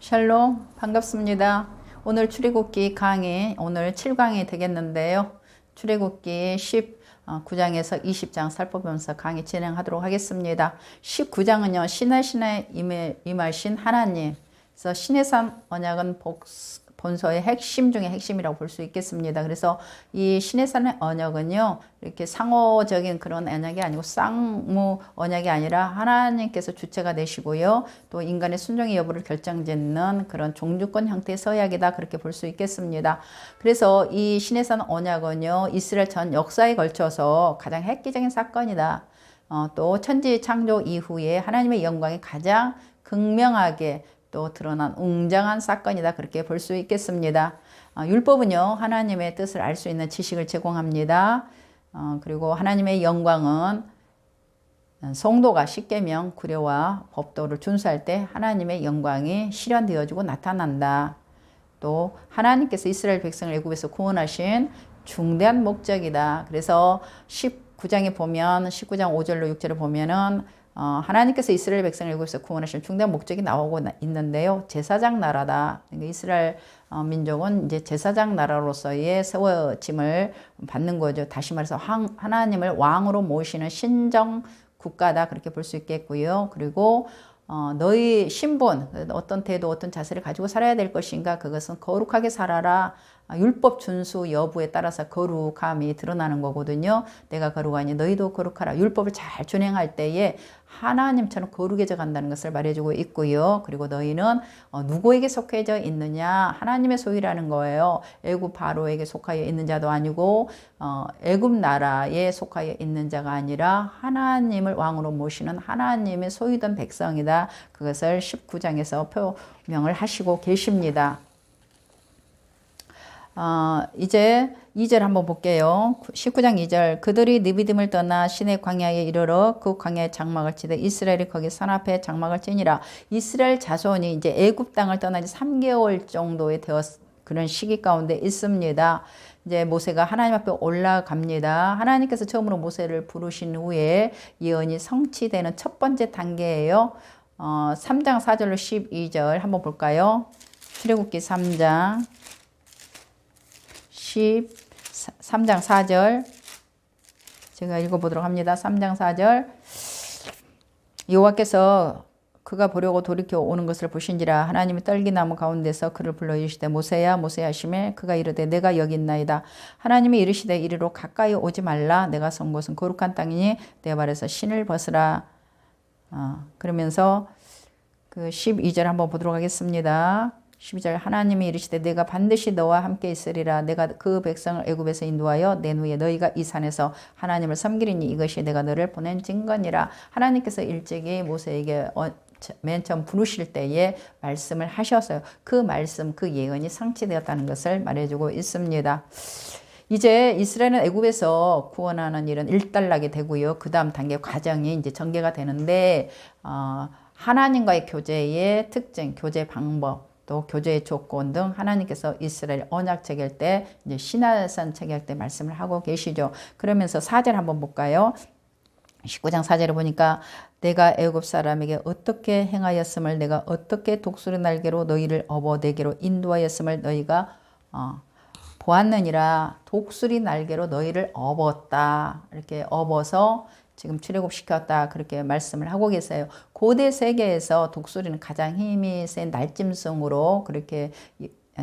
샬롬 반갑습니다. 오늘 출애굽기 강의 오늘 7강이 되겠는데요. 출애굽기 19장에서 20장 살펴보면서 강의 진행하도록 하겠습니다. 19장은요. 신의 임하신 하나님. 그래서 신의 산 언약은 본서의 핵심 중에 핵심이라고 볼 수 있겠습니다. 그래서 이 신의 산의 언약은요, 이렇게 상호적인 그런 언약이 아니고 쌍무 언약이 아니라 하나님께서 주체가 되시고요, 또 인간의 순종의 여부를 결정짓는 그런 종주권 형태의 서약이다. 그렇게 볼 수 있겠습니다. 그래서 이 신의 산 언약은요, 이스라엘 전 역사에 걸쳐서 가장 획기적인 사건이다. 또 천지 창조 이후에 하나님의 영광이 가장 극명하게 또 드러난 웅장한 사건이다. 그렇게 볼 수 있겠습니다. 율법은요, 하나님의 뜻을 알 수 있는 지식을 제공합니다. 그리고 하나님의 영광은 성도가 십계명, 구려와 법도를 준수할 때 하나님의 영광이 실현되어지고 나타난다. 또 하나님께서 이스라엘 백성을 애굽에서 구원하신 중대한 목적이다. 그래서 19장에 보면 19장 5절로 6절을 보면은 하나님께서 이스라엘 백성을 애굽에서 구원하신 중대한 목적이 나오고 있는데요. 제사장 나라다. 그러니까 이스라엘 민족은 이제 제사장 나라로서의 세워짐을 받는 거죠. 다시 말해서 하나님을 왕으로 모시는 신정 국가다. 그렇게 볼 수 있겠고요. 그리고 너희 신분, 어떤 태도, 어떤 자세를 가지고 살아야 될 것인가? 그것은 거룩하게 살아라. 율법 준수 여부에 따라서 거룩함이 드러나는 거거든요. 내가 거룩하니 너희도 거룩하라. 율법을 잘 준행할 때에 하나님처럼 거룩해져 간다는 것을 말해주고 있고요. 그리고 너희는 누구에게 속해져 있느냐? 하나님의 소유라는 거예요. 애굽 바로에게 속하여 있는 자도 아니고 애굽 나라에 속하여 있는 자가 아니라 하나님을 왕으로 모시는 하나님의 소유된 백성이다. 그것을 19장에서 표명을 하시고 계십니다. 이제 2절 한번 볼게요. 19장 2절. 그들이 느비딤을 떠나 시내 광야에 이르러 그 광야에 장막을 치되 이스라엘이 거기 산 앞에 장막을 치니라. 이스라엘 자손이 이제 애굽 땅을 떠난 지 3개월 정도에 그런 시기 가운데 있습니다. 이제 모세가 하나님 앞에 올라갑니다. 하나님께서 처음으로 모세를 부르신 후에 예언이 성취되는 첫 번째 단계예요. 3장 4절로 12절 한번 볼까요? 출애굽기 3장 13장 4절 제가 읽어보도록 합니다. 3장 4절 여호와께서 그가 보려고 돌이켜 오는 것을 보신지라 하나님이 떨기나무 가운데서 그를 불러 이르시되 모세야 모세야 하시매 그가 이르되 내가 여기 있나이다. 하나님이 이르시되 이리로 가까이 오지 말라. 내가 선 곳은 거룩한 땅이니 내 발에서 신을 벗으라. 그러면서 그 12절 한번 보도록 하겠습니다. 12절 하나님이 이르시되 내가 반드시 너와 함께 있으리라. 내가 그 백성을 애굽에서 인도하여 낸 후에 너희가 이 산에서 하나님을 섬기리니 이것이 내가 너를 보낸 증거니라. 하나님께서 일찍이 모세에게 맨 처음 부르실 때에 말씀을 하셨어요. 그 말씀, 그 예언이 성취되었다는 것을 말해주고 있습니다. 이제 이스라엘은 애굽에서 구원하는 일은 일단락이 되고요. 그 다음 단계 과정이 이제 전개가 되는데 하나님과의 교제의 특징, 교제 방법, 또 교제의 조건 등 하나님께서 이스라엘 언약 체결 때 이제 시내산 체결 때 말씀을 하고 계시죠. 그러면서 4절 한번 볼까요? 19장 4절을 보니까 내가 애굽 사람에게 어떻게 행하였음을 내가 어떻게 독수리 날개로 너희를 업어내기로 인도하였음을 너희가 보았느니라. 독수리 날개로 너희를 업었다. 이렇게 업어서 지금 출애굽시켰다. 그렇게 말씀을 하고 계세요. 고대 세계에서 독수리는 가장 힘이 센 날짐승으로 그렇게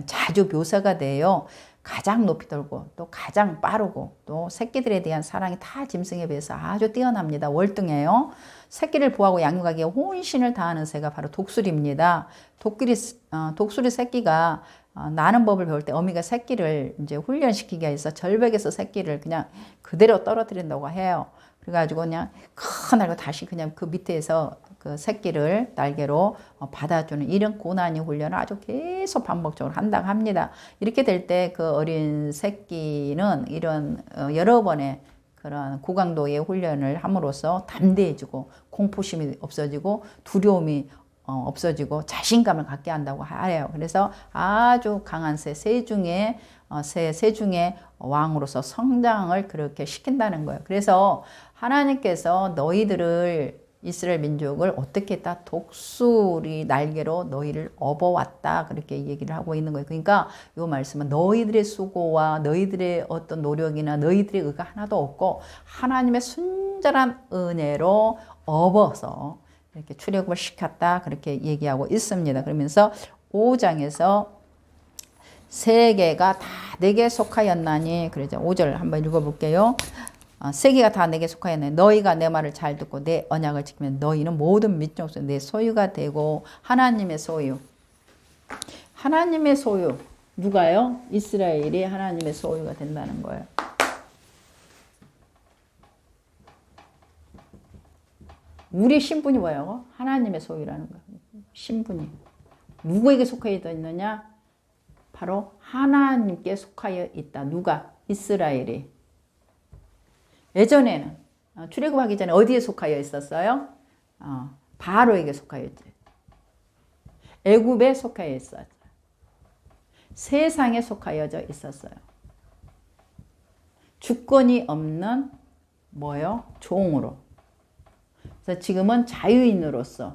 자주 묘사가 돼요. 가장 높이 돌고 또 가장 빠르고 또 새끼들에 대한 사랑이 타 짐승에 비해서 아주 뛰어납니다. 월등해요. 새끼를 보호하고 양육하기에 혼신을 다하는 새가 바로 독수리입니다. 독수리 새끼가 나는 법을 배울 때 어미가 새끼를 이제 훈련시키기 위해서 절벽에서 새끼를 그냥 그대로 떨어뜨린다고 해요. 그래가지고 그냥 커나고 다시 그냥 그 밑에서 그 새끼를 날개로 받아주는 이런 고난의 훈련을 아주 계속 반복적으로 한다고 합니다. 이렇게 될 때 그 어린 새끼는 이런 여러 번의 그런 고강도의 훈련을 함으로써 담대해지고 공포심이 없어지고 두려움이 없어지고 자신감을 갖게 한다고 하래요. 그래서 아주 강한 새 중에 왕으로서 성장을 그렇게 시킨다는 거예요. 그래서 하나님께서 너희들을 이스라엘 민족을 어떻게 했다? 독수리 날개로 너희를 업어왔다. 그렇게 얘기를 하고 있는 거예요. 그러니까 이 말씀은 너희들의 수고와 너희들의 어떤 노력이나 너희들의 의가 하나도 없고 하나님의 순전한 은혜로 업어서 이렇게 출애굽을 시켰다. 그렇게 얘기하고 있습니다. 그러면서 5장에서 세계가 다 내게 속하였나니, 그러죠. 5절 한번 읽어볼게요. 세계가 다 내게 속하였네. 너희가 내 말을 잘 듣고 내 언약을 지키면 너희는 모든 민족 속 내 소유가 되고. 하나님의 소유. 하나님의 소유. 누가요? 이스라엘이 하나님의 소유가 된다는 거예요. 우리 신분이 뭐예요? 하나님의 소유라는 거예요. 신분이. 누구에게 속하여 있느냐? 바로 하나님께 속하여 있다. 누가? 이스라엘이. 예전에는 출애굽하기 전에 어디에 속하여 있었어요? 바로에게 속하여 있지. 애굽에 속하여 있었어요. 세상에 속하여져 있었어요. 주권이 없는 뭐요? 종으로. 그래서 지금은 자유인으로서.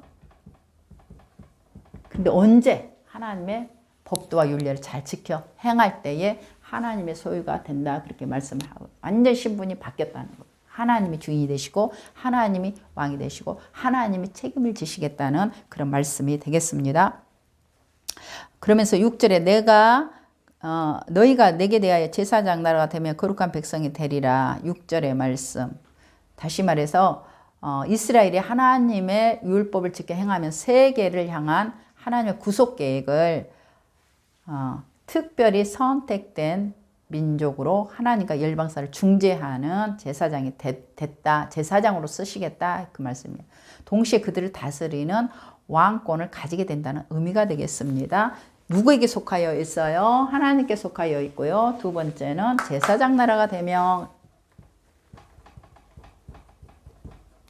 근데 언제 하나님의 법도와 윤례를 잘 지켜 행할 때에 하나님의 소유가 된다. 그렇게 말씀을 하고 완전 신분이 바뀌었다는 거예요. 하나님이 주인이 되시고 하나님이 왕이 되시고 하나님이 책임을 지시겠다는 그런 말씀이 되겠습니다. 그러면서 6절에 너희가 내게 대하여 제사장 나라가 되면 거룩한 백성이 되리라. 6절의 말씀. 다시 말해서 이스라엘이 하나님의 율법을 지켜 행하면 세계를 향한 하나님의 구속 계획을 특별히 선택된 민족으로 하나님과 열방사를 중재하는 제사장이 됐다. 제사장으로 쓰시겠다. 그 말씀이에요. 동시에 그들을 다스리는 왕권을 가지게 된다는 의미가 되겠습니다. 누구에게 속하여 있어요? 하나님께 속하여 있고요. 두 번째는 제사장 나라가 되면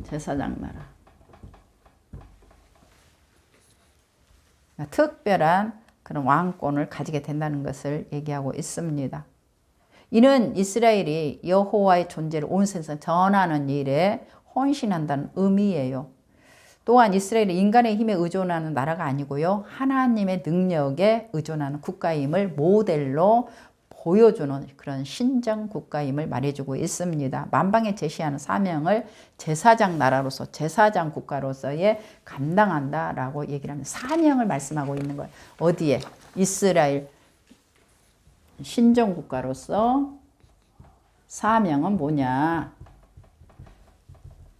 제사장 나라. 특별한 그런 왕권을 가지게 된다는 것을 얘기하고 있습니다. 이는 이스라엘이 여호와의 존재를 온 세상 전하는 일에 헌신한다는 의미예요. 또한 이스라엘이 인간의 힘에 의존하는 나라가 아니고요. 하나님의 능력에 의존하는 국가임을 모델로 보여주는 그런 신정 국가임을 말해주고 있습니다. 만방에 제시하는 사명을 제사장 나라로서 제사장 국가로서의 감당한다라고 얘기를 하면 사명을 말씀하고 있는 거예요. 어디에? 이스라엘 신정 국가로서 사명은 뭐냐?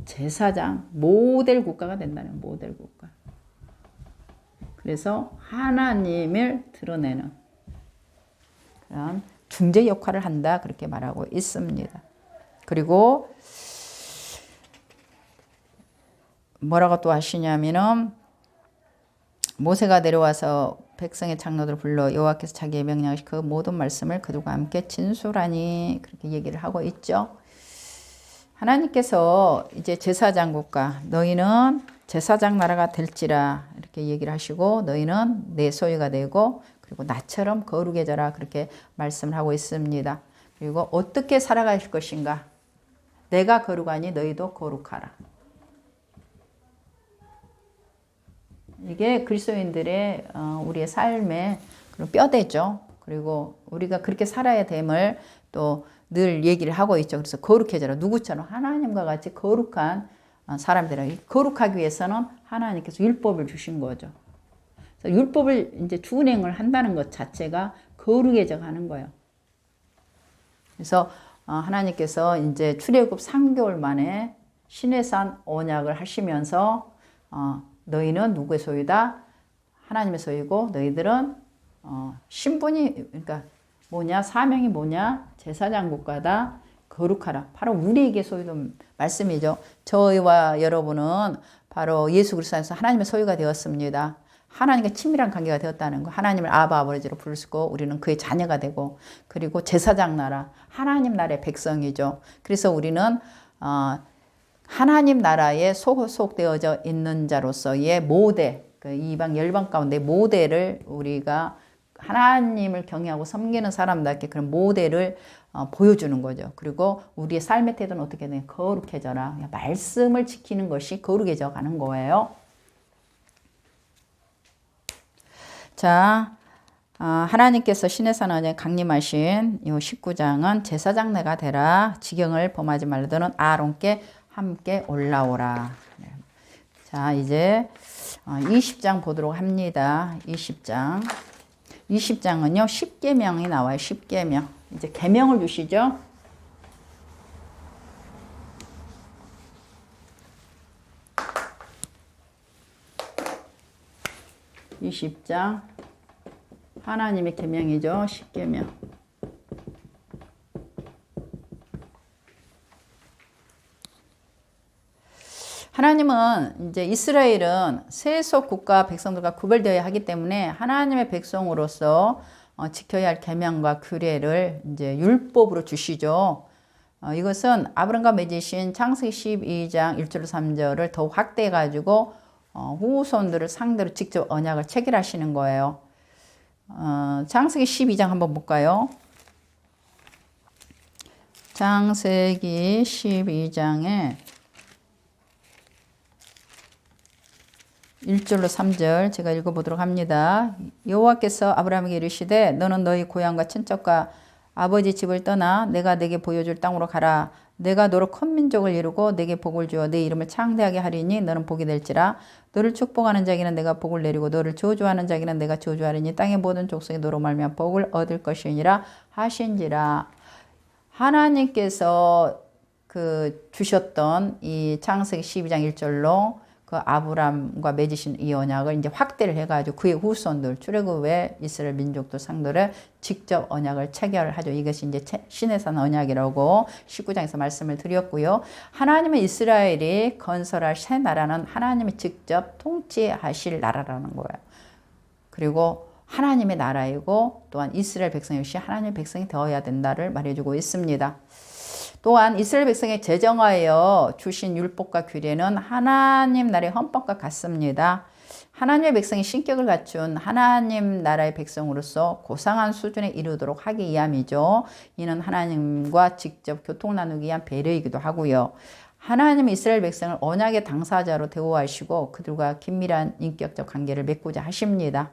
제사장 모델 국가가 된다는 모델 국가. 그래서 하나님을 드러내는 그런 중재 역할을 한다 그렇게 말하고 있습니다. 그리고 뭐라고 또 하시냐면은 모세가 내려와서 백성의 장로들을 불러 여호와께서 자기의 명령하신 그 모든 말씀을 그들과 함께 진술하니 그렇게 얘기를 하고 있죠. 하나님께서 이제 제사장 국가 너희는 제사장 나라가 될지라 이렇게 얘기를 하시고 너희는 내 소유가 되고 그리고 나처럼 거룩해져라 그렇게 말씀을 하고 있습니다. 그리고 어떻게 살아갈 것인가? 내가 거룩하니 너희도 거룩하라. 이게 그리스도인들의 우리의 삶의 그런 뼈대죠. 그리고 우리가 그렇게 살아야 됨을 또 늘 얘기를 하고 있죠. 그래서 거룩해져라. 누구처럼 하나님과 같이 거룩한 사람들이라. 거룩하기 위해서는 하나님께서 율법을 주신 거죠. 그래서 율법을 이제 준행을 한다는 것 자체가 거룩해져 가는 거예요. 그래서 하나님께서 이제 출애굽 3개월 만에 시내산 언약을 하시면서 너희는 누구의 소유다? 하나님의 소유고 너희들은 신분이 그러니까 뭐냐? 사명이 뭐냐? 제사장 국가다. 거룩하라. 바로 우리에게 소유된 말씀이죠. 저희와 여러분은 바로 예수 그리스도 안에서 하나님의 소유가 되었습니다. 하나님과 친밀한 관계가 되었다는 거. 하나님을 아바 아버지로 부를 수 있고 우리는 그의 자녀가 되고 그리고 제사장 나라, 하나님 나라의 백성이죠. 그래서 우리는 하나님 나라에 소속되어져 있는 자로서의 모델, 그 이방 열방 가운데 모델을 우리가 하나님을 경외하고 섬기는 사람답게 그런 모델을 보여주는 거죠. 그리고 우리의 삶의 태도는 어떻게 되냐? 거룩해져라. 말씀을 지키는 것이 거룩해져 가는 거예요. 자, 하나님께서 신의 산 언약에 강림하신 이 19장은 제사장내가 되라. 지경을 범하지 말라. 너는 아론께 함께 올라오라. 자, 이제 20장 보도록 합니다. 20장. 20장은요, 10계명이 나와요. 10계명. 이제 계명을 주시죠. (20장) 하나님의 계명이죠. 10계명. 하나님은 이제 이스라엘은 세속 국가 백성들과 구별되어야 하기 때문에 하나님의 백성으로서 지켜야 할 계명과 규례를 이제 율법으로 주시죠. 이것은 아브람과 맺으신 창세기 12장 1절 3절을 더욱 확대해 가지고 후손들을 상대로 직접 언약을 체결하시는 거예요. 창세기 12장 한번 볼까요? 창세기 12장에 1절로 3절 제가 읽어보도록 합니다. 여호와께서 아브라함에게 이르시되 너는 너희 고향과 친척과 아버지 집을 떠나 내가 내게 보여줄 땅으로 가라. 내가 너로 큰 민족을 이루고 내게 복을 주어 내 이름을 창대하게 하리니 너는 복이 될지라. 너를 축복하는 자에게는 내가 복을 내리고 너를 저주하는 자에게는 내가 저주하리니 땅의 모든 족속이 너로 말미암아 복을 얻을 것이니라 하신지라. 하나님께서 주셨던 이 창세기 12장 1절로 그 아브람과 맺으신 이 언약을 이제 확대를 해가지고 그의 후손들, 출애굽의 이스라엘 민족들 상대로 직접 언약을 체결하죠. 이것이 이제 신의 산 언약이라고 19장에서 말씀을 드렸고요. 하나님은 이스라엘이 건설할 새 나라는 하나님이 직접 통치하실 나라라는 거예요. 그리고 하나님의 나라이고 또한 이스라엘 백성 역시 하나님의 백성이 되어야 된다를 말해주고 있습니다. 또한 이스라엘 백성에 제정하여 주신 율법과 규례는 하나님 나라의 헌법과 같습니다. 하나님의 백성이 신격을 갖춘 하나님 나라의 백성으로서 고상한 수준에 이르도록 하기 위함이죠. 이는 하나님과 직접 교통 나누기 위한 배려이기도 하고요. 하나님은 이스라엘 백성을 언약의 당사자로 대우하시고 그들과 긴밀한 인격적 관계를 맺고자 하십니다.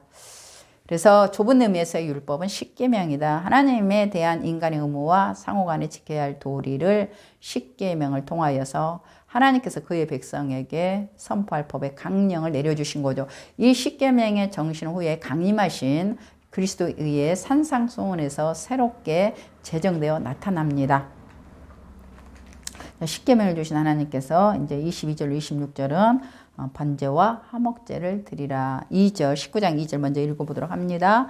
그래서 좁은 의미에서의 율법은 10계명이다. 하나님에 대한 인간의 의무와 상호간에 지켜야 할 도리를 10계명을 통하여서 하나님께서 그의 백성에게 선포할 법의 강령을 내려주신 거죠. 이 10계명의 정신 후에 강림하신 그리스도에 의해 산상수훈에서 새롭게 제정되어 나타납니다. 10계명을 주신 하나님께서 이제 22절, 26절은 번제와 화목제를 드리라. 2절, 19장 2절 먼저 읽어보도록 합니다.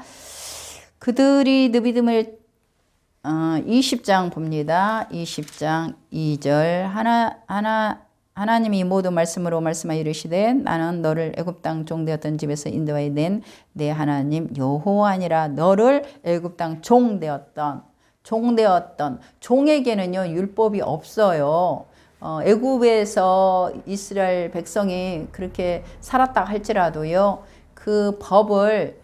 그들이 네 믿음을 20장 봅니다. 20장 2절 하나님이 모든 말씀으로 말씀하여 이르시되 나는 너를 애굽 땅 종되었던 집에서 인도하여 낸 내 하나님 여호와니라. 너를 애굽 땅 종되었던 종에게는요 율법이 없어요. 애굽에서 이스라엘 백성이 그렇게 살았다 할지라도요 그 법을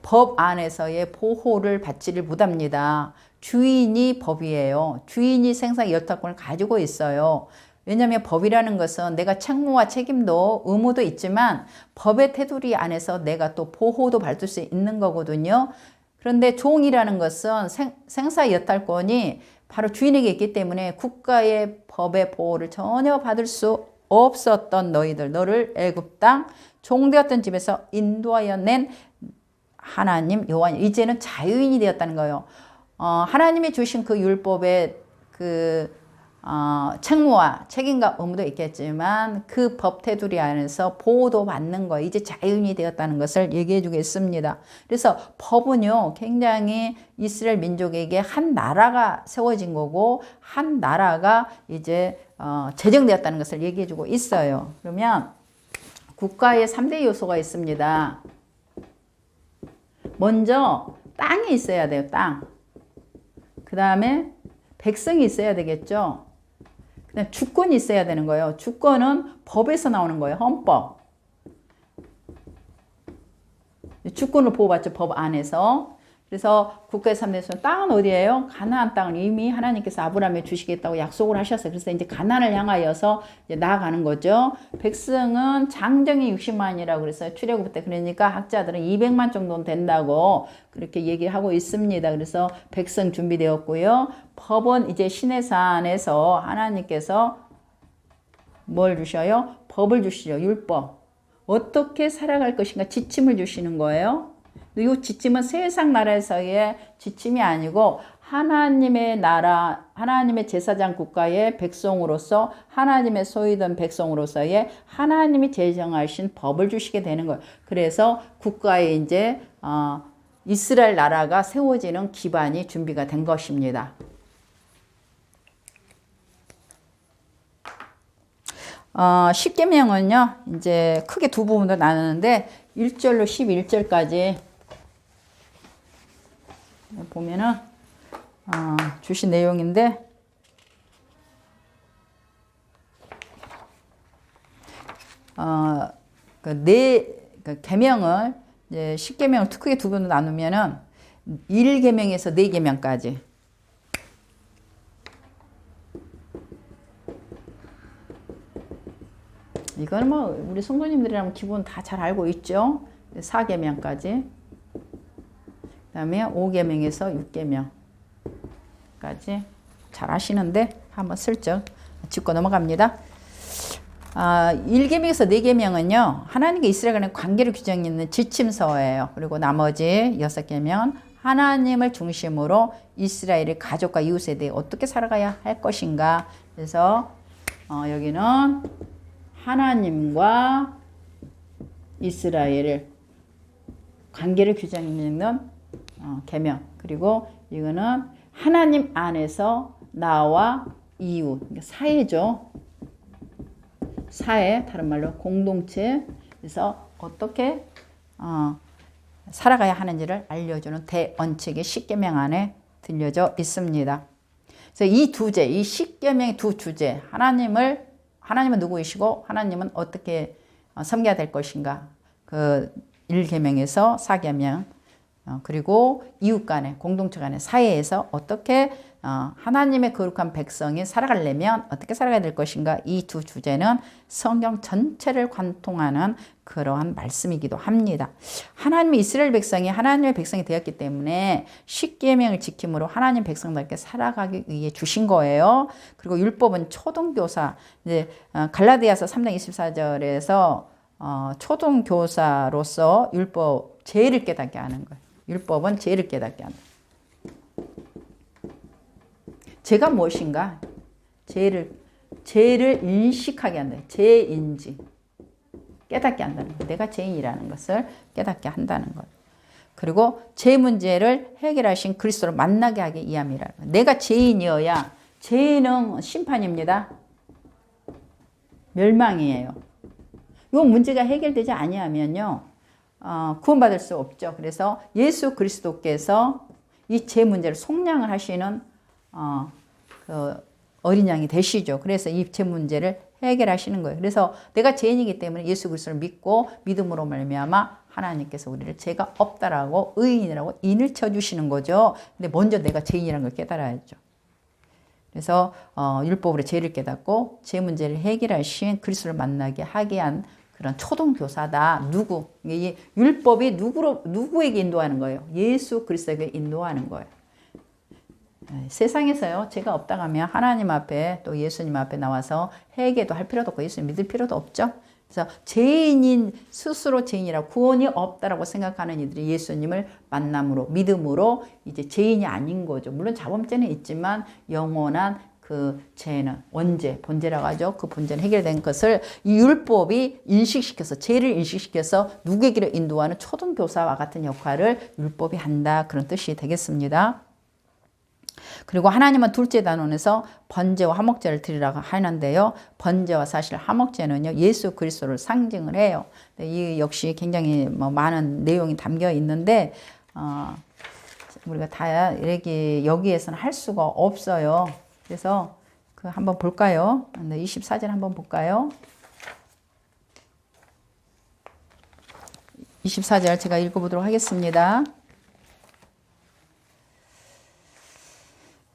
법 안에서의 보호를 받지를 못합니다. 주인이 법이에요. 주인이 생사 여타권을 가지고 있어요. 왜냐하면 법이라는 것은 내가 책무와 책임도 의무도 있지만 법의 테두리 안에서 내가 또 보호도 받을 수 있는 거거든요. 그런데 종이라는 것은 생사 여탈권이 바로 주인에게 있기 때문에 국가의 법의 보호를 전혀 받을 수 없었던 너를 애굽 땅 종되었던 집에서 인도하여 낸 하나님 여호와. 이제는 자유인이 되었다는 거예요. 하나님이 주신 그 율법의 책무와 책임과 의무도 있겠지만 그 법 테두리 안에서 보호도 받는 거 이제 자유인이 되었다는 것을 얘기해 주겠습니다. 그래서 법은요 굉장히 이스라엘 민족에게 한 나라가 세워진 거고 한 나라가 이제 제정되었다는 것을 얘기해 주고 있어요. 그러면 국가에 3대 요소가 있습니다. 먼저 땅이 있어야 돼요. 땅. 그 다음에 백성이 있어야 되겠죠. 그다음 주권이 있어야 되는 거예요. 주권은 법에서 나오는 거예요. 헌법. 주권을 보호받죠. 법 안에서. 그래서 국가의 3대 선 땅은 어디예요? 가나안 땅을 이미 하나님께서 아브라함에 주시겠다고 약속을 하셨어요. 그래서 이제 가나안을 향하여서 이제 나아가는 거죠. 백성은 장정이 60만이라고 그랬어요. 출애굽 때. 그러니까 학자들은 200만 정도는 된다고 그렇게 얘기를 하고 있습니다. 그래서 백성 준비되었고요. 법은 이제 시내산에서 하나님께서 뭘 주셔요? 법을 주시죠. 율법. 어떻게 살아갈 것인가 지침을 주시는 거예요. 이 지침은 세상 나라에서의 지침이 아니고 하나님의 나라, 하나님의 제사장 국가의 백성으로서 하나님의 소유된 백성으로서의 하나님이 제정하신 법을 주시게 되는 거예요. 그래서 국가에 이제 이스라엘 나라가 세워지는 기반이 준비가 된 것입니다. 십계명은요, 이제 크게 두 부분으로 나누는데 1절로 11절까지 보면은 주신 내용인데 그 계명을 이제 십계명을 크게 두 부분으로 나누면은 1계명에서 4계명까지 이거는 뭐 우리 성도님들이라면 기본 다 잘 알고 있죠. 4계명까지. 그다음에 5계명에서 6계명까지 잘 아시는데 한번 슬쩍 짚고 넘어갑니다. 1계명에서 4계명은요. 하나님과 이스라엘 간의 관계를 규정짓는 지침서예요. 그리고 나머지 6계명은 하나님을 중심으로 이스라엘의 가족과 이웃에 대해 어떻게 살아가야 할 것인가. 그래서 여기는 하나님과 이스라엘을 관계를 규정짓는 계명. 그리고 이거는 하나님 안에서 나와 이웃, 사회죠. 사회, 다른 말로 공동체. 그래서 어떻게 살아가야 하는지를 알려주는 대원칙이 십계명 안에 들려져 있습니다. 그래서 이 두제, 이 십계명의 두 주제, 하나님은 누구이시고 하나님은 어떻게 섬겨야 될 것인가. 그 1계명에서 4계명, 그리고 이웃 간의 공동체 간의 사회에서 어떻게 하나님의 거룩한 백성이 살아가려면 어떻게 살아가야 될 것인가. 이 두 주제는 성경 전체를 관통하는 그러한 말씀이기도 합니다. 하나님의 이스라엘 백성이 하나님의 백성이 되었기 때문에 십계명을 지킴으로 하나님 백성답게 살아가기 위해 주신 거예요. 그리고 율법은 초등교사, 이제 갈라디아서 3장 24절에서 초등교사로서 율법 죄를 깨닫게 하는 거예요. 율법은 죄를 깨닫게 한다. 죄가 무엇인가? 죄를 인식하게 한다. 죄인지 깨닫게 한다는 것. 내가 죄인이라는 것을 깨닫게 한다는 것. 그리고 죄 문제를 해결하신 그리스도를 만나게 하기 위함이라는 것. 내가 죄인이어야, 죄는 심판입니다. 멸망이에요. 이 문제가 해결되지 아니하면요, 구원받을 수 없죠. 그래서 예수 그리스도께서 이 죄 문제를 속량을 하시는 그 어린 양이 되시죠. 그래서 이 죄 문제를 해결하시는 거예요. 그래서 내가 죄인이기 때문에 예수 그리스도를 믿고 믿음으로 말미암아 하나님께서 우리를 죄가 없다라고 의인이라고 인을 쳐주시는 거죠. 근데 먼저 내가 죄인이라는 걸 깨달아야죠. 그래서 율법으로 죄를 깨닫고 죄 문제를 해결하신 그리스도를 만나게 하게 한 그런 초등교사다. 이 율법이 누구에게 인도하는 거예요? 예수 그리스도에게 인도하는 거예요. 세상에서요, 죄가 없다고 하면 하나님 앞에 또 예수님 앞에 나와서 회개도 할 필요도 없고 예수님 믿을 필요도 없죠. 그래서 죄인인 스스로 죄인이라고 구원이 없다라고 생각하는 이들이 예수님을 만남으로 믿음으로 이제 죄인이 아닌 거죠. 물론 자범죄는 있지만 영원한 그 죄는 원죄, 본죄라고 하죠. 그 본죄는 해결된 것을 이 율법이 인식시켜서 죄를 인식시켜서 누구에게로 인도하는 초등교사와 같은 역할을 율법이 한다. 그런 뜻이 되겠습니다. 그리고 하나님은 둘째 단원에서 번제와 화목제를 드리라고 하는데요. 번제와 사실 화목제는요, 예수 그리스도를 상징을 해요. 이 역시 굉장히 많은 내용이 담겨 있는데 우리가 다 여기에서는 할 수가 없어요. 그래서 한번 볼까요? 24절 한번 볼까요? 24절 제가 읽어보도록 하겠습니다.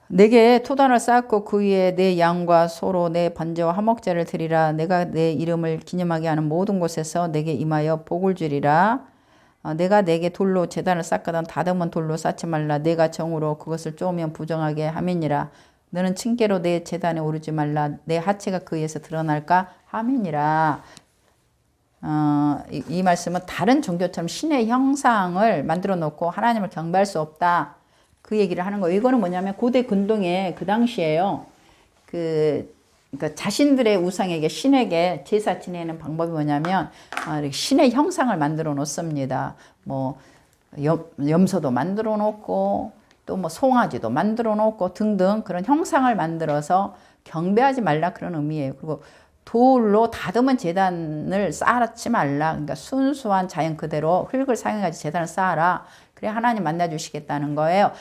내게 토단을 쌓고 그 위에 내 양과 소로 내 번제와 화목제를 드리라. 내가 내 이름을 기념하게 하는 모든 곳에서 내게 임하여 복을 주리라. 내가 내게 돌로 제단을 쌓거든 다듬은 돌로 쌓지 말라. 내가 정으로 그것을 쪼으면 부정하게 함이니라. 너는 층계로 내 제단에 오르지 말라. 내 하체가 그 위에서 드러날까 함이니라. 이 말씀은 다른 종교처럼 신의 형상을 만들어 놓고 하나님을 경배할 수 없다. 그 얘기를 하는 거예요. 이거는 뭐냐면 고대 근동에 그 당시에요. 그러니까 자신들의 우상에게 신에게 제사 지내는 방법이 뭐냐면 신의 형상을 만들어 놓습니다. 뭐 염소도 만들어 놓고 또 뭐 송아지도 만들어 놓고 등등 그런 형상을 만들어서 경배하지 말라 그런 의미예요. 그리고 돌로 다듬은 제단을 쌓지 말라. 그러니까 순수한 자연 그대로 흙을 사용해가지고 제단을 쌓아라. 그래 하나님 만나주시겠다는 거예요.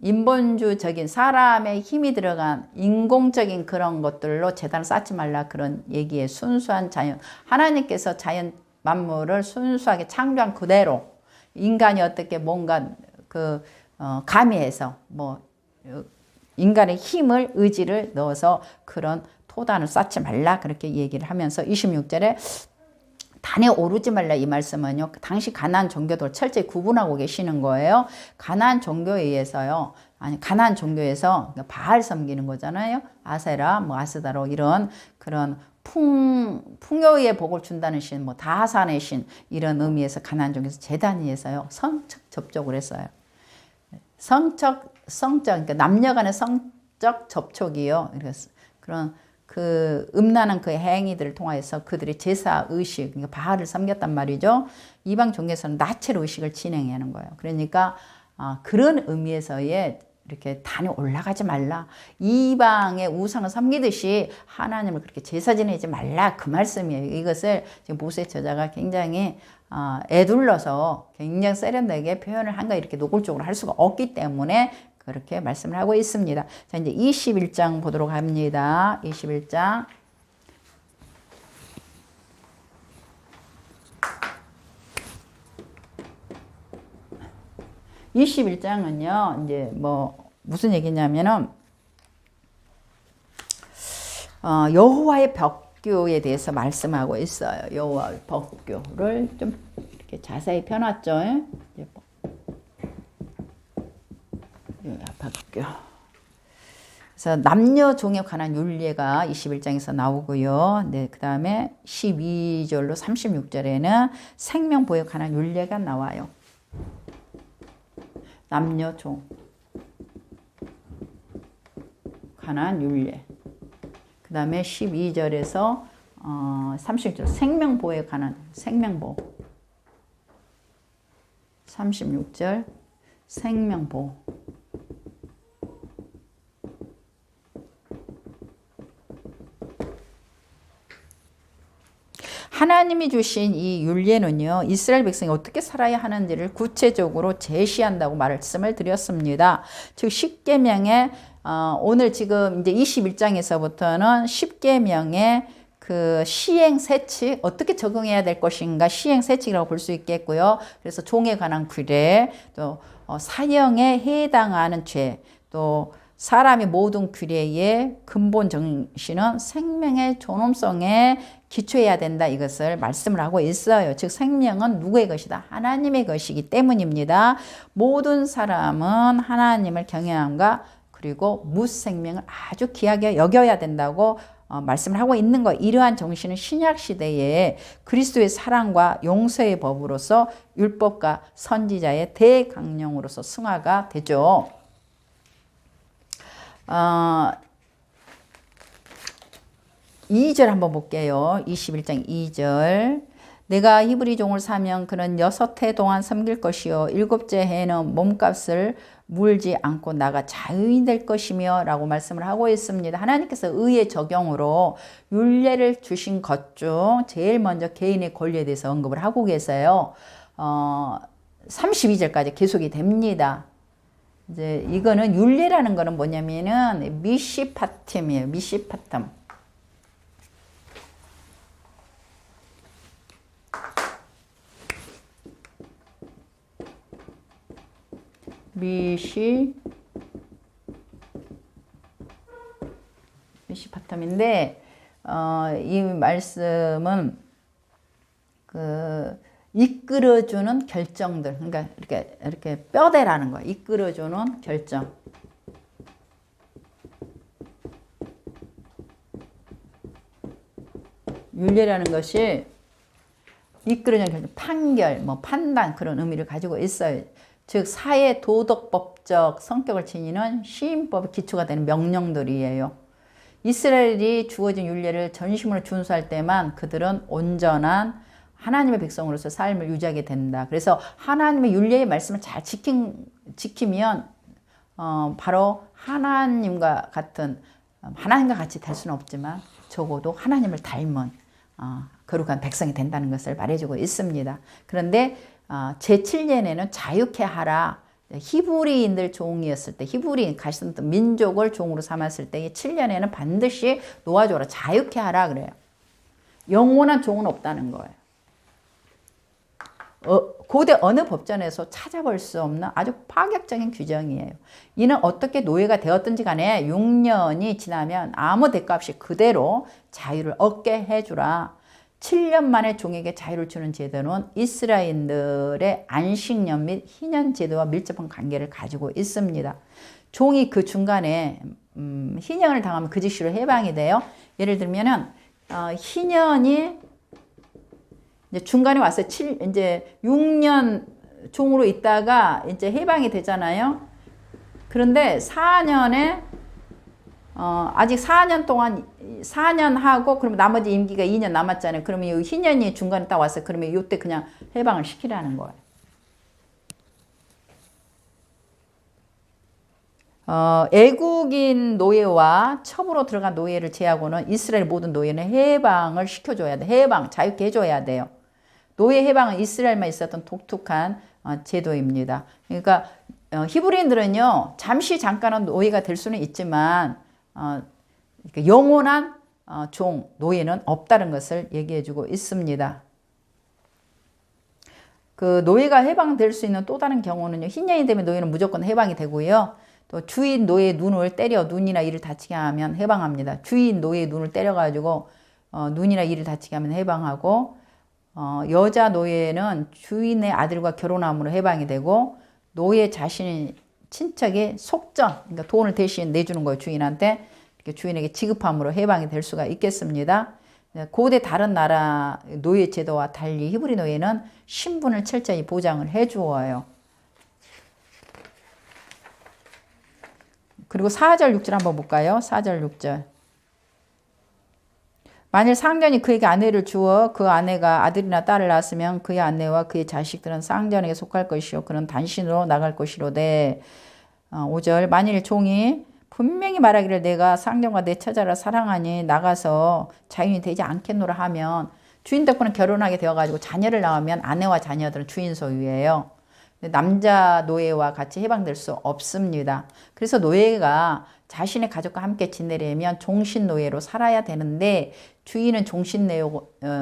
인본주적인 사람의 힘이 들어간 인공적인 그런 것들로 제단을 쌓지 말라 그런 얘기에 순수한 자연. 하나님께서 자연 만물을 순수하게 창조한 그대로 인간이 어떻게 뭔가 가미해서 뭐 인간의 힘을 의지를 넣어서 그런 토단을 쌓지 말라 그렇게 얘기를 하면서 26절에 단에 오르지 말라 이 말씀은요. 당시 가나안 종교들 철저히 구분하고 계시는 거예요. 가나안 종교에 의해서요. 가나안 종교에서 바알 섬기는 거잖아요. 아세라, 뭐 아스다로 이런 그런 풍요의 복을 준다는 신, 뭐 다하산의 신 이런 의미에서 가나안 종교에서 제단위에서요. 성적 접촉을 했어요. 성적 그러니까 남녀 간의 성적 접촉이요. 그런 그 음란한 그 행위들을 통해서 그들의 제사 의식, 그러니까 바알을 섬겼단 말이죠. 이방 종교에서는 나체 의식을 진행하는 거예요. 그러니까 그런 의미에서의 이렇게 단에 올라가지 말라. 이방의 우상을 섬기듯이 하나님을 그렇게 제사 지내지 말라. 그 말씀이에요. 이것을 지금 모세 저자가 굉장히 애둘러서 굉장히 세련되게 표현을 한 거 이렇게 노골적으로 할 수가 없기 때문에 그렇게 말씀을 하고 있습니다. 자, 이제 21장 보도록 합니다. 21장. (21장은요) 이제 뭐 무슨 얘기냐면은 여호와의 벽교에 대해서 말씀하고 있어요. 여호와의 벽교를 좀 이렇게 자세히 펴놨죠. 이제 벽교. 그래서 남녀 종에 관한 율례가 21장에서 나오고요. 네, 그 다음에 12절로 36절에는 생명보호에 관한 율례가 나와요. 남녀 종 관한 율례. 그 다음에 12절에서 36절 생명보호에 관한 생명보호. 36절 생명보호. 하나님이 주신 이 율례는요, 이스라엘 백성이 어떻게 살아야 하는지를 구체적으로 제시한다고 말씀을 드렸습니다. 즉 10계명에 오늘 지금 이제 21장에서부터는 10계명의 그 시행세칙 어떻게 적용해야 될 것인가 시행세칙이라고 볼 수 있겠고요. 그래서 종에 관한 규례, 또 사형에 해당하는 죄, 또 사람의 모든 규례의 근본 정신은 생명의 존엄성에 기초해야 된다. 이것을 말씀을 하고 있어요. 즉 생명은 누구의 것이다? 하나님의 것이기 때문입니다. 모든 사람은 하나님을 경외함과 그리고 무생명을 아주 귀하게 여겨야 된다고 말씀을 하고 있는 거. 이러한 정신은 신약시대에 그리스도의 사랑과 용서의 법으로서 율법과 선지자의 대강령으로서 승화가 되죠. 2절 한번 볼게요. 21장 2절. 내가 히브리 종을 사면 그는 6해 동안 섬길 것이요 7째 해에는 몸값을 물지 않고 나가 자유인 될 것이며 라고 말씀을 하고 있습니다. 하나님께서 의의 적용으로 율례를 주신 것 중 제일 먼저 개인의 권리에 대해서 언급을 하고 계세요. 32절까지 계속이 됩니다. 이제 이거는 율례라는 거는 뭐냐면은 미시파템이에요. 미시파템. 미시 바텀인데 이 말씀은 그 이끌어주는 결정들, 그러니까 이렇게 뼈대라는 거야. 이끌어주는 결정. 윤례라는 것이 이끌어주는 결정, 판결, 뭐 판단 그런 의미를 가지고 있어요. 즉 사회 도덕법적 성격을 지니는 시인법의 기초가 되는 명령들이에요. 이스라엘이 주어진 윤례를 전심으로 준수할 때만 그들은 온전한 하나님의 백성으로서 삶을 유지하게 된다. 그래서 하나님의 윤례의 말씀을 잘 지키면 바로 하나님과 같이 될 수는 없지만 적어도 하나님을 닮은 거룩한 백성이 된다는 것을 말해주고 있습니다. 그런데 제7년에는 자유케 하라. 히브리인들 종이었을 때, 히브리인 가시던 민족을 종으로 삼았을 때 7년에는 반드시 놓아줘라. 자유케 하라 그래요. 영원한 종은 없다는 거예요. 고대 어느 법전에서 찾아볼 수 없는 아주 파격적인 규정이에요. 이는 어떻게 노예가 되었든지 간에 6년이 지나면 아무 대가 없이 그대로 자유를 얻게 해주라. 7년 만에 종에게 자유를 주는 제도는 이스라엘인들의 안식년 및 희년 제도와 밀접한 관계를 가지고 있습니다. 종이 그 중간에 희년을 당하면 그 즉시로 해방이 돼요. 예를 들면은 희년이 이제 중간에 왔어요. 이제 6년 종으로 있다가 이제 해방이 되잖아요. 그런데 4년에 아직 4년 동안 4년 하고 그러면 나머지 임기가 2년 남았잖아요. 그러면 이 희년이 중간에 딱 왔어요. 그러면 이때 그냥 해방을 시키라는 거예요. 애국인 노예와 첩으로 들어간 노예를 제하고는 이스라엘 모든 노예는 해방을 시켜줘야 돼. 해방, 자유케 해줘야 돼요. 노예 해방은 이스라엘만 있었던 독특한 제도입니다. 그러니까 히브리인들은요, 잠깐은 노예가 될 수는 있지만 영원한 노예는 없다는 것을 얘기해주고 있습니다. 그 노예가 해방될 수 있는 또 다른 경우는요, 흰년이 되면 노예는 무조건 해방이 되고요. 또 주인 노예의 눈을 때려 눈이나 이를 다치게 하면 해방합니다. 주인 노예의 눈을 때려가지고 눈이나 이를 다치게 하면 해방하고, 여자 노예는 주인의 아들과 결혼함으로 해방이 되고, 노예 자신이 친척의 속전, 그러니까 돈을 대신 내주는 거예요. 주인한테. 이렇게 주인에게 지급함으로 해방이 될 수가 있겠습니다. 고대 다른 나라 노예 제도와 달리 히브리 노예는 신분을 철저히 보장을 해 주어요. 그리고 4절 6절 한번 볼까요? 4절 6절. 만일 상전이 그에게 아내를 주어 그 아내가 아들이나 딸을 낳았으면 그의 아내와 그의 자식들은 상전에게 속할 것이요 그는 단신으로 나갈 것이로되. 5절. 만일 종이 분명히 말하기를 내가 상전과 내 처자를 사랑하니 나가서 자유인이 되지 않겠노라 하면, 주인 덕분에 결혼하게 되어가지고 자녀를 낳으면 아내와 자녀들은 주인 소유예요. 남자 노예와 같이 해방될 수 없습니다. 그래서 노예가 자신의 가족과 함께 지내려면 종신 노예로 살아야 되는데, 주인은 종신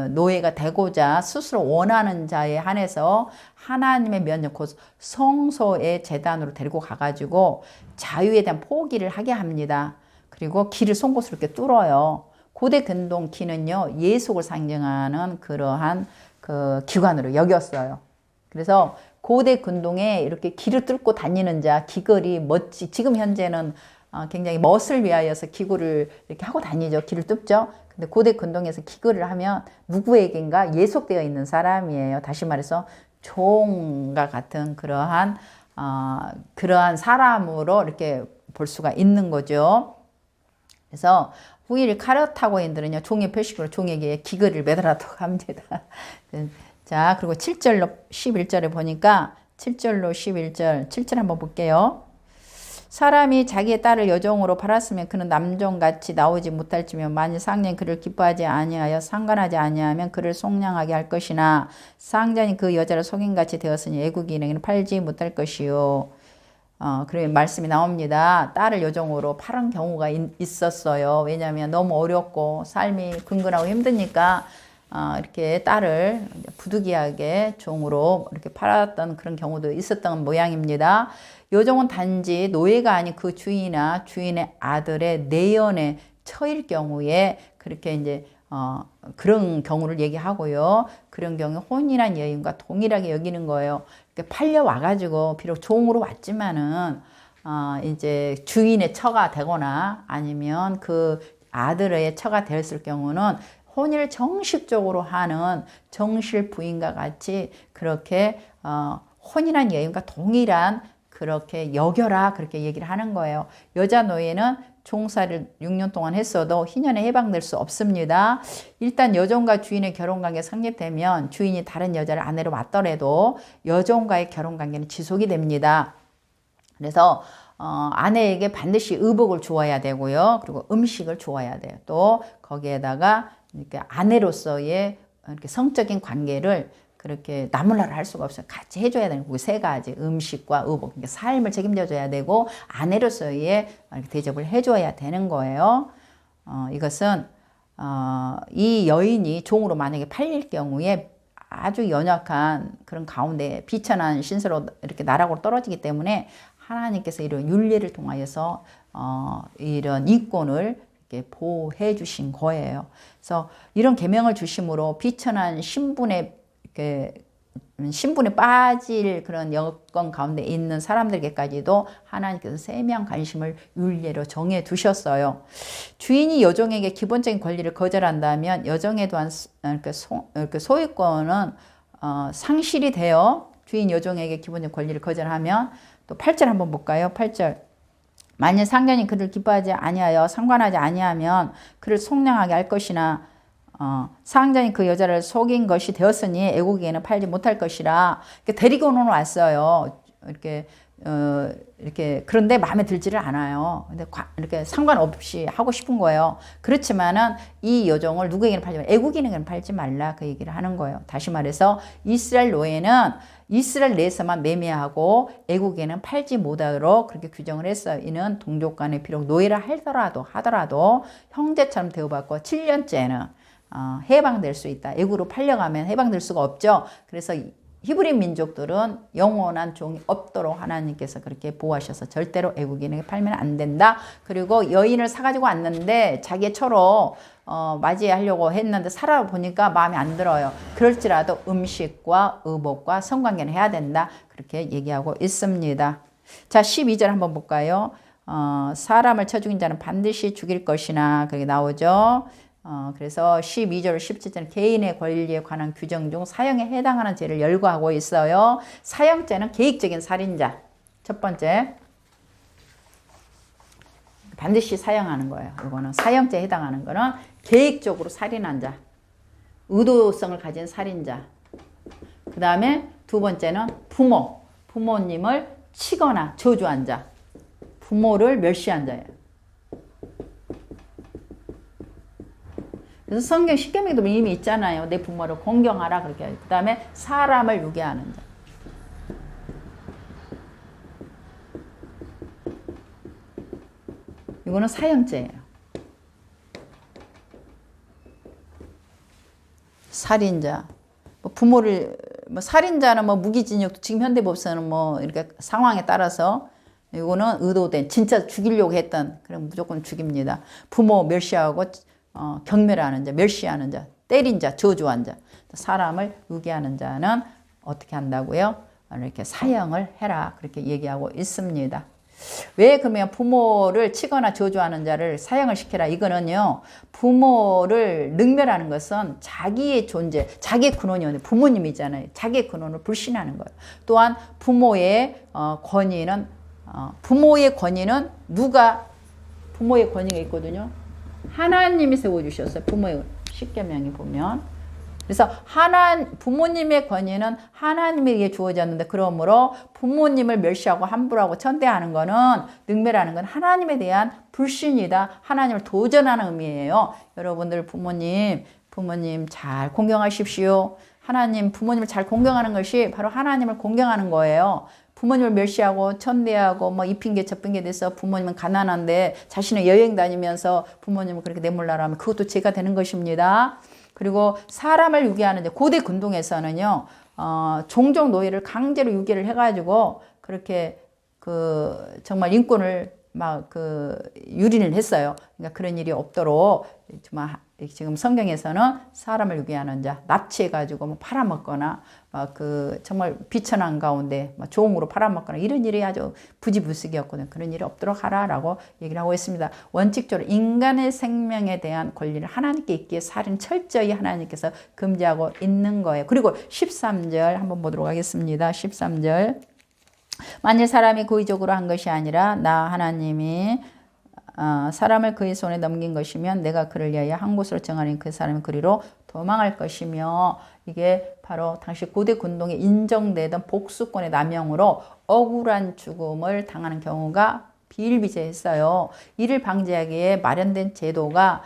노예가 되고자 스스로 원하는 자에 한해서 하나님의 면접, 곧 성소의 제단으로 데리고 가가지고 자유에 대한 포기를 하게 합니다. 그리고 길을 송곳으로 이렇게 뚫어요. 고대 근동 기는요, 예속을 상징하는 그러한 그 기관으로 여겼어요. 그래서 고대 근동에 이렇게 길을 뚫고 다니는 자, 기걸이 지금 현재는 굉장히 멋을 위하여서 기구를 이렇게 하고 다니죠. 길을 뚫죠. 근데 고대 근동에서 기거를 하면 누구에겐가 예속되어 있는 사람이에요. 다시 말해서 종과 같은 그러한 사람으로 이렇게 볼 수가 있는 거죠. 그래서 후일 카르타고인들은요, 종의 표식으로 종에게 기거를 매달아도록 합니다. 자, 그리고 7절로 11절에 보니까 7절로 11절, 7절 한번 볼게요. 사람이 자기의 딸을 여종으로 팔았으면 그는 남종같이 나오지 못할지며, 만일 상전이 그를 기뻐하지 아니하여 상관하지 아니하면 그를 속량하게 할 것이나, 상전이 그 여자를 속인같이 되었으니 애국인에게는 팔지 못할 것이요. 그런 말씀이 나옵니다. 딸을 여종으로 팔은 경우가 있었어요. 왜냐하면 너무 어렵고 삶이 근근하고 힘드니까 이렇게 딸을 부득이하게 종으로 이렇게 팔았던 그런 경우도 있었던 모양입니다. 요종은 단지 노예가 아닌 그 주인이나 주인의 아들의 내연에 처일 경우에 그렇게 이제 그런 경우를 얘기하고요. 그런 경우 혼인한 여인과 동일하게 여기는 거예요. 그러니까 팔려와가지고 비록 종으로 왔지만은 이제 주인의 처가 되거나 아니면 그 아들의 처가 되었을 경우는 혼인을 정식적으로 하는 정실 부인과 같이 그렇게 혼인한 여인과 동일한 그렇게 여겨라 그렇게 얘기를 하는 거예요. 여자 노예는 종살이를 6년 동안 했어도 희년에 해방될 수 없습니다. 일단 여종과 주인의 결혼관계가 성립되면 주인이 다른 여자를 아내로 맞더라도 여종과의 결혼관계는 지속이 됩니다. 그래서 아내에게 반드시 의복을 주어야 되고요. 그리고 음식을 주어야 돼요. 또 거기에다가 이렇게 아내로서의 이렇게 성적인 관계를 그렇게 나몰라라 할 수가 없어요. 같이 해줘야 되는 그 세 가지 음식과 의복, 그러니까 삶을 책임져줘야 되고 아내로서의 대접을 해줘야 되는 거예요. 이것은 이 여인이 종으로 만약에 팔릴 경우에 아주 연약한 그런 가운데 비천한 신세로 이렇게 나락으로 떨어지기 때문에 하나님께서 이런 윤례를 통하여서 이런 인권을 이렇게 보호해 주신 거예요. 그래서 이런 계명을 주심으로 비천한 신분에 빠질 그런 여건 가운데 있는 사람들에게까지도 하나님께서 세미한 관심을 윤례로 정해 두셨어요. 주인이 여종에게 기본적인 권리를 거절한다면 여종에 대한 소유권은 상실이 되어 주인 여종에게 기본적인 권리를 거절하면 또 8절 한번 볼까요? 8절. 만일 상전이 그를 기뻐하지 아니하여 상관하지 아니하면 그를 속량하게 할 것이나 상전이 그 여자를 속인 것이 되었으니 애국에게는 팔지 못할 것이라. 데리고는 왔어요. 이렇게 그런데 마음에 들지를 않아요. 근데 이렇게 상관없이 하고 싶은 거예요. 그렇지만은 이 여종을 누구에게는 팔지 말라, 애국인에게는 팔지 말라 그 얘기를 하는 거예요. 다시 말해서 이스라엘 노예는 이스라엘 내에서만 매매하고 애국에는 팔지 못하도록 그렇게 규정을 했어요. 이는 동족 간에 비록 노예라 하더라도 형제처럼 대우받고 7년째는 해방될 수 있다. 애국으로 팔려가면 해방될 수가 없죠. 그래서 히브리 민족들은 영원한 종이 없도록 하나님께서 그렇게 보호하셔서 절대로 애국인에게 팔면 안 된다. 그리고 여인을 사가지고 왔는데 자기의 처로 맞이하려고 했는데 살아보니까 마음에 안 들어요. 그럴지라도 음식과 의복과 성관계는 해야 된다. 그렇게 얘기하고 있습니다. 자, 12절 한번 볼까요? 사람을 쳐 죽인 자는 반드시 죽일 것이나 그게 나오죠. 그래서 12절, 17절은 개인의 권리에 관한 규정 중 사형에 해당하는 죄를 열거하고 있어요. 사형죄는 계획적인 살인자. 첫 번째. 반드시 사형하는 거예요. 이거는 사형죄에 해당하는 거는 계획적으로 살인한 자. 의도성을 가진 살인자. 그 다음에 두 번째는 부모님을 치거나 저주한 자. 부모를 멸시한 자예요. 그래서 성경 십계명에도 이미 있잖아요. 내 부모를 공경하라 그렇게. 그 다음에 사람을 유괴하는 자. 이거는 사형죄예요. 살인자. 부모를 살인자는 무기징역, 지금 현대법에서는 이렇게 상황에 따라서 이거는 의도된 진짜 죽이려고 했던 그럼 무조건 죽입니다. 부모 멸시하고 경멸하는 자, 멸시하는 자, 때린 자, 저주한 자, 사람을 유괴하는 자는 어떻게 한다고요? 이렇게 사형을 해라 그렇게 얘기하고 있습니다. 왜 그러면 부모를 치거나 저주하는 자를 사형을 시켜라? 이거는요, 부모를 능멸하는 것은 자기의 존재, 자기의 근원이 부모님이잖아요. 자기의 근원을 불신하는 거예요. 또한 부모의 권위는 누가 부모의 권위가 있거든요. 하나님이 세워주셨어요. 부모의 십계명에 보면. 그래서 부모님의 권위는 하나님에게 주어졌는데, 그러므로 부모님을 멸시하고 함부로 하고 천대하는 거는, 능멸하는 건 하나님에 대한 불신이다. 하나님을 도전하는 의미예요. 여러분들 부모님 잘 공경하십시오. 부모님을 잘 공경하는 것이 바로 하나님을 공경하는 거예요. 부모님을 멸시하고 천대하고 이 핑계 저 핑계 돼서 부모님은 가난한데 자신은 여행 다니면서 부모님을 그렇게 내몰라라 하면 그것도 죄가 되는 것입니다. 그리고 사람을 유기하는 이제 고대 근동에서는요, 종족 노예를 강제로 유기를 해가지고 그렇게 정말 인권을 막 유린을 했어요. 그러니까 그런 일이 없도록 정말 지금 성경에서는 사람을 유기하는 자 납치해가지고 뭐 팔아먹거나 막 정말 비천한 가운데 막 종으로 팔아먹거나 이런 일이 아주 부지불식이었거든요. 그런 일이 없도록 하라라고 얘기를 하고 있습니다. 원칙적으로 인간의 생명에 대한 권리를 하나님께 있기에 살인 철저히 하나님께서 금지하고 있는 거예요. 그리고 13절 한번 보도록 하겠습니다. 13절. 만일 사람이 고의적으로 한 것이 아니라 나 하나님이 사람을 그의 손에 넘긴 것이면 내가 그를 위하여 한 곳으로 정하니 그 사람이 그리로 도망할 것이며, 이게 바로 당시 고대 군동에 인정되던 복수권의 남용으로 억울한 죽음을 당하는 경우가 비일비재했어요. 이를 방지하기에 마련된 제도가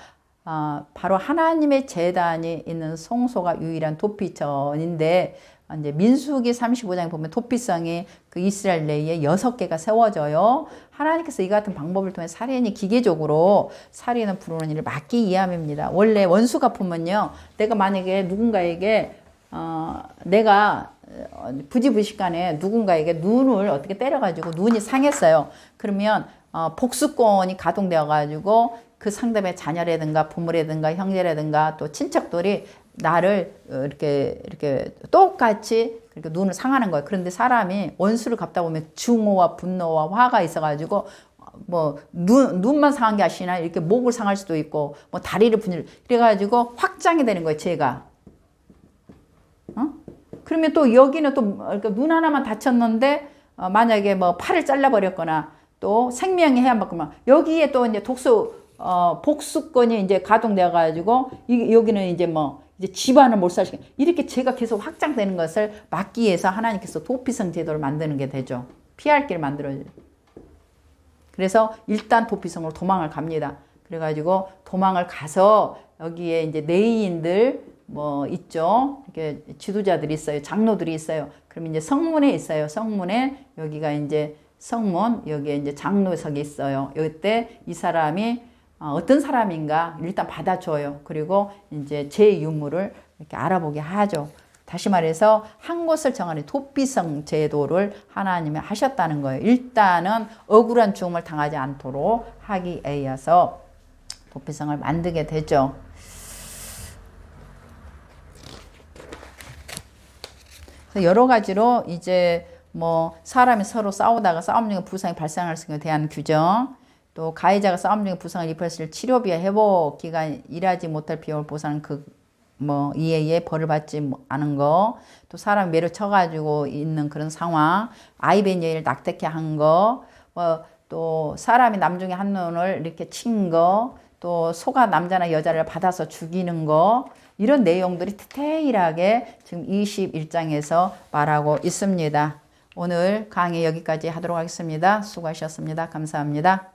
바로 하나님의 제단이 있는 성소가 유일한 도피처인데, 이제 민수기 35장에 보면 도피성이 이스라엘 내에 6개가 세워져요. 하나님께서 이 같은 방법을 통해 살인이 기계적으로 살인을 부르는 일을 막기 위함입니다. 원래 원수 갚으면요, 내가 만약에 누군가에게 내가 부지불식간에 누군가에게 눈을 어떻게 때려가지고 눈이 상했어요. 그러면 복수권이 가동되어 가지고 그 상대방의 자녀라든가 부모라든가 형제라든가 또 친척들이 나를 이렇게 똑같이 그렇게 눈을 상하는 거예요. 그런데 사람이 원수를 갚다 보면 증오와 분노와 화가 있어가지고 뭐 눈만 상한 게 아니라 이렇게 목을 상할 수도 있고 뭐 다리를 분열, 그래가지고 확장이 되는 거예요, 죄가. 그러면 또 여기는 또 눈 하나만 다쳤는데 만약에 뭐 팔을 잘라버렸거나 또 생명이 해안받거나 여기에 또 이제 복수권이 이제 가동되어 가지고 여기는 이제 뭐 이제 집안을 몰살시켜, 이렇게 죄가 계속 확장되는 것을 막기 위해서 하나님께서 도피성 제도를 만드는 게 되죠. 피할 길을 만들어줘요. 그래서 일단 도피성으로 도망을 갑니다. 그래가지고 도망을 가서 여기에 이제 레위인들 뭐 있죠. 이렇게 지도자들이 있어요. 장로들이 있어요. 그럼 이제 성문에 있어요. 성문에 여기가 이제 성문, 여기에 이제 장로석이 있어요. 이때 이 사람이 어떤 사람인가 일단 받아줘요. 그리고 이제 제 유무를 이렇게 알아보게 하죠. 다시 말해서 한 곳을 정하는 도피성 제도를 하나님이 하셨다는 거예요. 일단은 억울한 죽음을 당하지 않도록 하기 위해서 도피성을 만들게 되죠. 그래서 여러 가지로 이제 뭐 사람이 서로 싸우다가 싸움 중에 부상이 발생할 경우에 대한 규정, 또 가해자가 싸움 중에 부상을 입었을 치료비와 회복 기간 일하지 못할 비용을 보상하는 이에 벌을 받지 않은 거, 또 사람 매를 쳐가지고 있는 그런 상황, 아이벤 여인을 낙태케 한 거, 또 사람이 남 중에 한 놈을 이렇게 친 거, 또 소가 남자나 여자를 받아서 죽이는 거, 이런 내용들이 디테일하게 지금 21장에서 말하고 있습니다. 오늘 강의 여기까지 하도록 하겠습니다. 수고하셨습니다. 감사합니다.